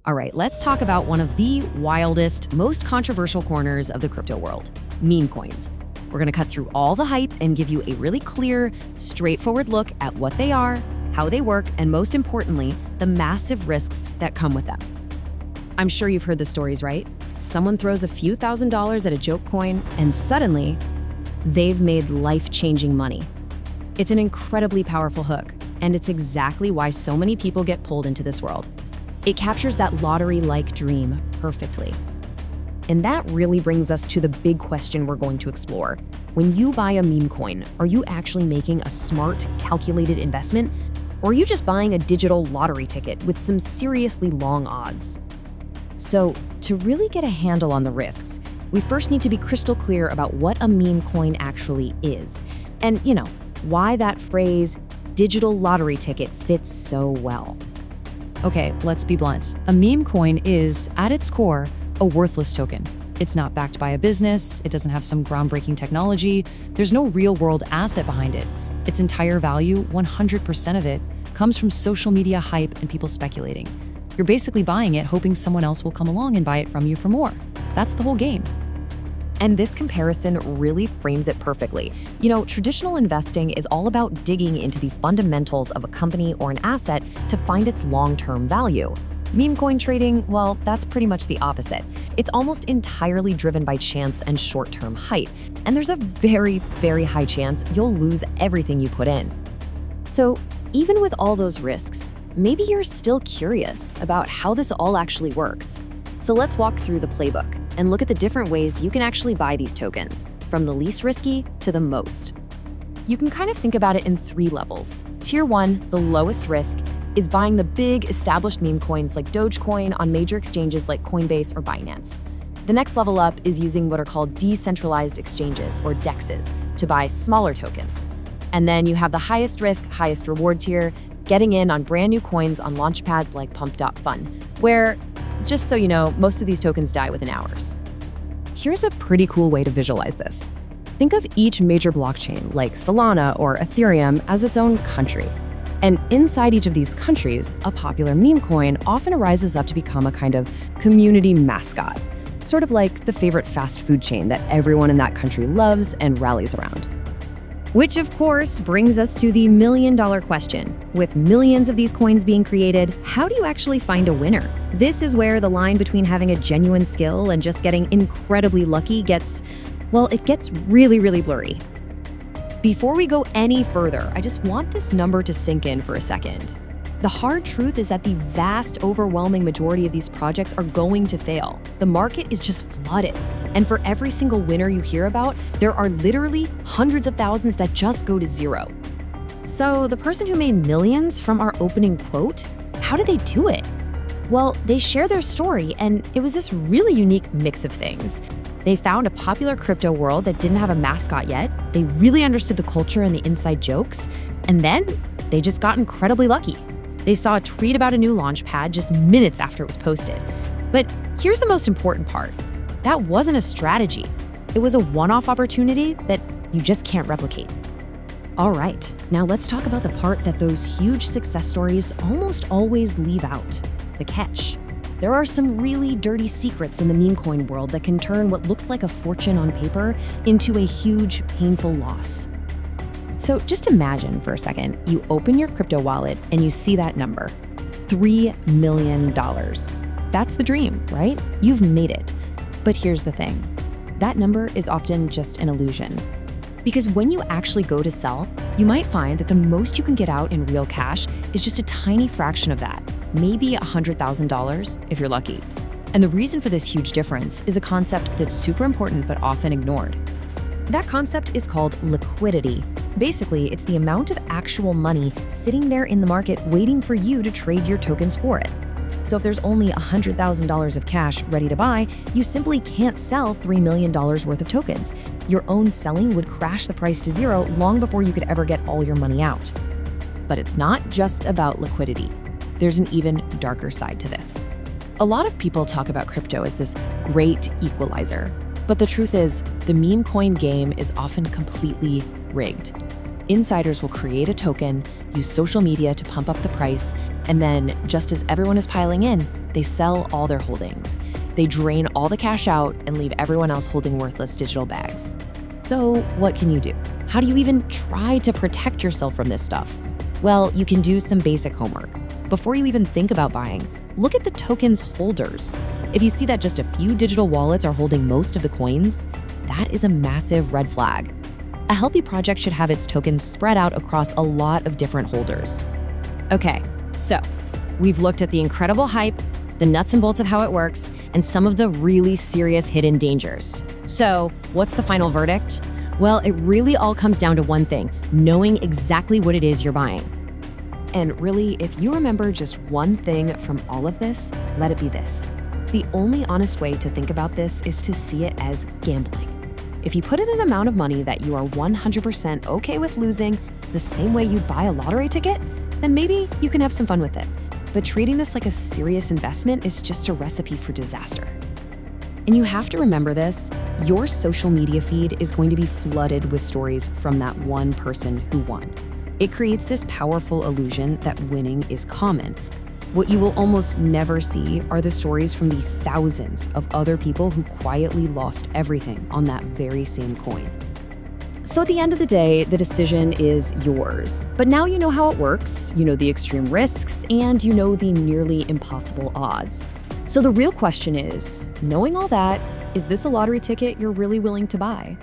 All right, let's talk about one of the wildest, most controversial corners of the crypto world, meme coins. We're gonna cut through all the hype and give you a really clear, straightforward look at what they are, how they work, and most importantly, the massive risks that come with them. I'm sure you've heard the stories, right? Someone throws a few $1,000s at a joke coin, and suddenly, they've made life-changing money. It's an incredibly powerful hook, and it's exactly why so many people get pulled into this world. It captures that lottery-like dream perfectly. And that really brings us to the big question we're going to explore. When you buy a meme coin, are you actually making a smart, calculated investment? Or are you just buying a digital lottery ticket with some seriously long odds? So, to really get a handle on the risks, we first need to be crystal clear about what a meme coin actually is. And, why that phrase, digital lottery ticket, fits so well. Okay, let's be blunt. A meme coin is, at its core, a worthless token. It's not backed by a business, it doesn't have some groundbreaking technology, there's no real-world asset behind it. Its entire value, 100% of it, comes from social media hype and people speculating. You're basically buying it hoping someone else will come along and buy it from you for more. That's the whole game. And this comparison really frames it perfectly. Traditional investing is all about digging into the fundamentals of a company or an asset to find its long-term value. Meme coin trading, well, that's pretty much the opposite. It's almost entirely driven by chance and short-term hype, and there's a very, very high chance you'll lose everything you put in. So, even with all those risks, maybe you're still curious about how this all actually works. So let's walk through the playbook and look at the different ways you can actually buy these tokens, from the least risky to the most. You can kind of think about it in 3 levels. Tier 1, the lowest risk, is buying the big established meme coins like Dogecoin on major exchanges like Coinbase or Binance. The next level up is using what are called decentralized exchanges, or DEXs, to buy smaller tokens. And then you have the highest risk, highest reward tier, getting in on brand new coins on launchpads like pump.fun, where, just so you know, most of these tokens die within hours. Here's a pretty cool way to visualize this. Think of each major blockchain, like Solana or Ethereum, as its own country. And inside each of these countries, a popular meme coin often rises up to become a kind of community mascot, sort of like the favorite fast food chain that everyone in that country loves and rallies around. Which, of course, brings us to the million-dollar question. With millions of these coins being created, how do you actually find a winner? This is where the line between having a genuine skill and just getting incredibly lucky gets really, really blurry. Before we go any further, I just want this number to sink in for a second. The hard truth is that the vast, overwhelming majority of these projects are going to fail. The market is just flooded. And for every single winner you hear about, there are literally hundreds of thousands that just go to zero. So the person who made millions from our opening quote, how did they do it? Well, they share their story, and it was this really unique mix of things. They found a popular crypto world that didn't have a mascot yet. They really understood the culture and the inside jokes. And then they just got incredibly lucky. They saw a tweet about a new launchpad just minutes after it was posted. But here's the most important part. That wasn't a strategy. It was a one-off opportunity that you just can't replicate. All right, now let's talk about the part that those huge success stories almost always leave out, the catch. There are some really dirty secrets in the meme coin world that can turn what looks like a fortune on paper into a huge, painful loss. So just imagine for a second, you open your crypto wallet and you see that number, $3 million. That's the dream, right? You've made it. But here's the thing. That number is often just an illusion. Because when you actually go to sell, you might find that the most you can get out in real cash is just a tiny fraction of that, maybe $100,000 if you're lucky. And the reason for this huge difference is a concept that's super important but often ignored. That concept is called liquidity. Basically, it's the amount of actual money sitting there in the market waiting for you to trade your tokens for it. So if there's only $100,000 of cash ready to buy, you simply can't sell $3 million worth of tokens. Your own selling would crash the price to zero long before you could ever get all your money out. But it's not just about liquidity. There's an even darker side to this. A lot of people talk about crypto as this great equalizer. But the truth is, the meme coin game is often completely rigged. Insiders will create a token, use social media to pump up the price, and then, just as everyone is piling in, They sell all their holdings. They drain all the cash out and leave everyone else holding worthless digital bags. So what can you do? How do you even try to protect yourself from this stuff? Well, you can do some basic homework. Before you even think about buying, look at the token's holders. If you see that just a few digital wallets are holding most of the coins, that is a massive red flag. A healthy project should have its tokens spread out across a lot of different holders. Okay, so we've looked at the incredible hype, the nuts and bolts of how it works, and some of the really serious hidden dangers. So what's the final verdict? Well, it really all comes down to one thing: knowing exactly what it is you're buying. And really, if you remember just one thing from all of this, let it be this. The only honest way to think about this is to see it as gambling. If you put in an amount of money that you are 100% okay with losing, the same way you buy a lottery ticket, then maybe you can have some fun with it. But treating this like a serious investment is just a recipe for disaster. And you have to remember this: your social media feed is going to be flooded with stories from that one person who won. It creates this powerful illusion that winning is common. What you will almost never see are the stories from the thousands of other people who quietly lost everything on that very same coin. So at the end of the day, the decision is yours. But now you know how it works, you know the extreme risks, and you know the nearly impossible odds. So the real question is, knowing all that, is this a lottery ticket you're really willing to buy?